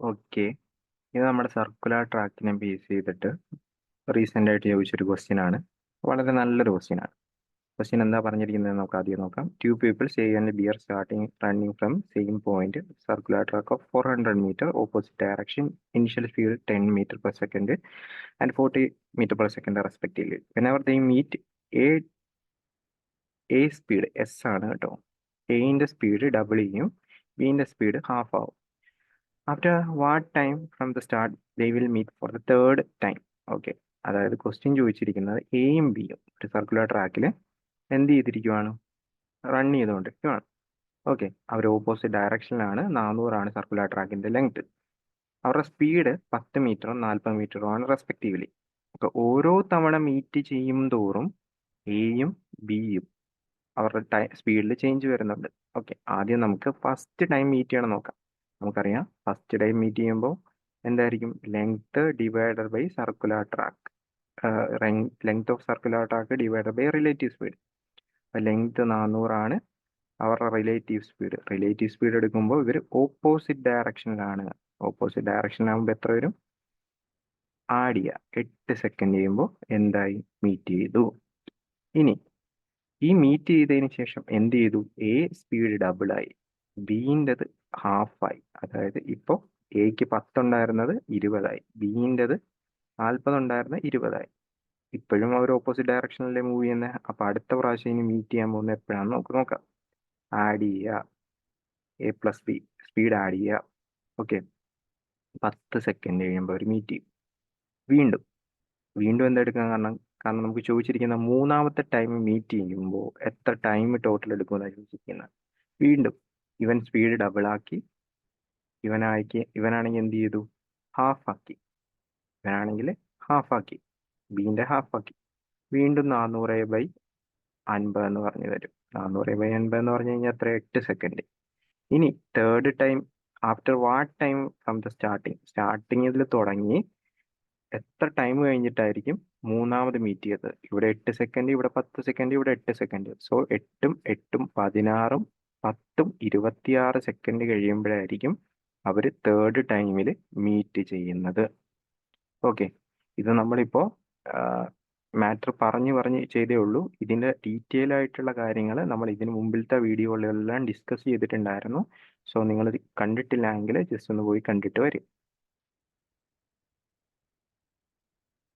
Okay. ഇത് നമ്മുടെ circular ട്രാക്കിനെ base ചെയ്തിട്ട് റീസെൻ്റ് ആയിട്ട് ചോദിച്ചൊരു ക്വസ്റ്റ്യൻ ആണ്. വളരെ നല്ലൊരു ക്വസ്റ്റ്യൻ ആണ്. ക്വസ്റ്റ്യൻ എന്താ പറഞ്ഞിരിക്കുന്നത് നമുക്ക് ആദ്യം നോക്കാം. Two peoples A and B are starting running from same point circular track of 400 metre opposite direction initial speed 10 metre per second and 40 metre per second respectively. Whenever they meet A speed is ആണ് കേട്ടോ. എന്റെ speed double ചെയ്യും, ബിന്റെ speed half ആവും. After what time from the start they will meet for the third time. Okay, അതായത് question ചോദിച്ചിരിക്കുന്നത് എയും ബിയും ഒരു സർക്കുലർ ട്രാക്കിൽ എന്ത് ചെയ്തിരിക്കുവാണ്, റൺ ചെയ്തുകൊണ്ടിരിക്കുവാണ്. ഓക്കെ, അവർ ഓപ്പോസിറ്റ് ഡയറക്ഷനിലാണ്. 400 സർക്കുലർ ട്രാക്കിന്റെ ലെങ്ത്. അവരുടെ സ്പീഡ് 10 മീറ്ററും 40 മീറ്ററും ആണ് റെസ്പെക്റ്റീവ്ലി. അപ്പോൾ ഓരോ തവണ മീറ്റ് ചെയ്യും തോറും എയും ബിയും അവരുടെ സ്പീഡിൽ ചേഞ്ച് വരുന്നുണ്ട്. ഓക്കെ, ആദ്യം നമുക്ക് ഫസ്റ്റ് ടൈം മീറ്റ് ചെയ്യണം നോക്കാം. നമുക്കറിയാം ഫസ്റ്റ് ടൈം മീറ്റ് ചെയ്യുമ്പോൾ എന്തായിരിക്കും, length divided by circular track, length of circular track divided by relative speed. Length 400 അവരുടെ റിലേറ്റീവ് സ്പീഡ് എടുക്കുമ്പോൾ ഇവർ ഓപ്പോസിറ്റ് ഡയറക്ഷനിലാണ്. ഓപ്പോസിറ്റ് ഡയറക്ഷനിലാകുമ്പോൾ എത്ര വരും, ആഡ് ചെയ്യുക. 8 സെക്കൻഡ് ചെയ്യുമ്പോൾ എന്തായി, മീറ്റ് ചെയ്തു. ഇനി ഈ മീറ്റ് ചെയ്തതിന് ശേഷം എന്ത് ചെയ്തു, എ സ്പീഡ് ഡബിളായി, ബിൻ്റെത് ഹാഫായി. അതായത് ഇപ്പോൾ എക്ക് 10 ഉണ്ടായിരുന്നത് 20ആയി, ബിൻ്റെത് 40 ഉണ്ടായിരുന്നത് 20ആയി. ഇപ്പോഴും അവർ ഓപ്പോസിറ്റ് ഡയറക്ഷനിലെ മൂവ് ചെയ്യുന്നത്. അപ്പോൾ അടുത്ത പ്രാവശ്യം ഇനി മീറ്റ് ചെയ്യാൻ പോകുന്നത് എപ്പോഴാണെന്ന് നമുക്ക് നോക്കാം. ആഡ് ചെയ്യുക, A plus B speed add ചെയ്യുക. ഓക്കെ, 10 സെക്കൻഡ് കഴിയുമ്പോൾ അവർ മീറ്റ് ചെയ്യും. വീണ്ടും വീണ്ടും എന്തെടുക്കാൻ കാരണം, നമുക്ക് ചോദിച്ചിരിക്കുന്ന മൂന്നാമത്തെ ടൈം മീറ്റ് ചെയ്യുമ്പോൾ എത്ര ടൈം ടോട്ടൽ എടുക്കുമെന്നാണ് ചോദിച്ചിരിക്കുന്നത്. വീണ്ടും ഇവൻ സ്പീഡ് ഡബിളാക്കി, ഇവനാണെങ്കിൽ എന്ത് ചെയ്തു, ഹാഫാക്കി. ഇവനാണെങ്കിൽ ഹാഫാക്കി, ബീൻ്റെ ഹാഫാക്കി. വീണ്ടും 400/50 എന്ന് പറഞ്ഞു തരും. 400/50 എന്ന് പറഞ്ഞു കഴിഞ്ഞാൽ എത്ര, 8 സെക്കൻഡ്. ഇനി third time after what time from the സ്റ്റാർട്ടിങ്ങിൽ തുടങ്ങി എത്ര ടൈം കഴിഞ്ഞിട്ടായിരിക്കും മൂന്നാമത് മീറ്റ് ചെയ്തത്. ഇവിടെ 8 സെക്കൻഡ്, ഇവിടെ 10 സെക്കൻഡ്, ഇവിടെ 8 സെക്കൻഡ്. സോ 8ഉം 8ഉം 16ഉം 10ഉം 26 സെക്കൻഡ് കഴിയുമ്പോഴായിരിക്കും അവർ തേർഡ് ടൈമിൽ മീറ്റ് ചെയ്യുന്നത്. ഓക്കെ, ഇത് നമ്മളിപ്പോൾ മാറ്റർ പറഞ്ഞ് ചെയ്തേ ഉള്ളൂ. ഇതിൻ്റെ ഡീറ്റെയിൽ ആയിട്ടുള്ള കാര്യങ്ങൾ നമ്മൾ ഇതിന് മുമ്പിലത്തെ വീഡിയോകളിലെല്ലാം ഡിസ്കസ് ചെയ്തിട്ടുണ്ടായിരുന്നു. സോ നിങ്ങൾ കണ്ടിട്ടില്ല എങ്കിൽ ജസ്റ്റ് ഒന്ന് പോയി കണ്ടിട്ട് വരും.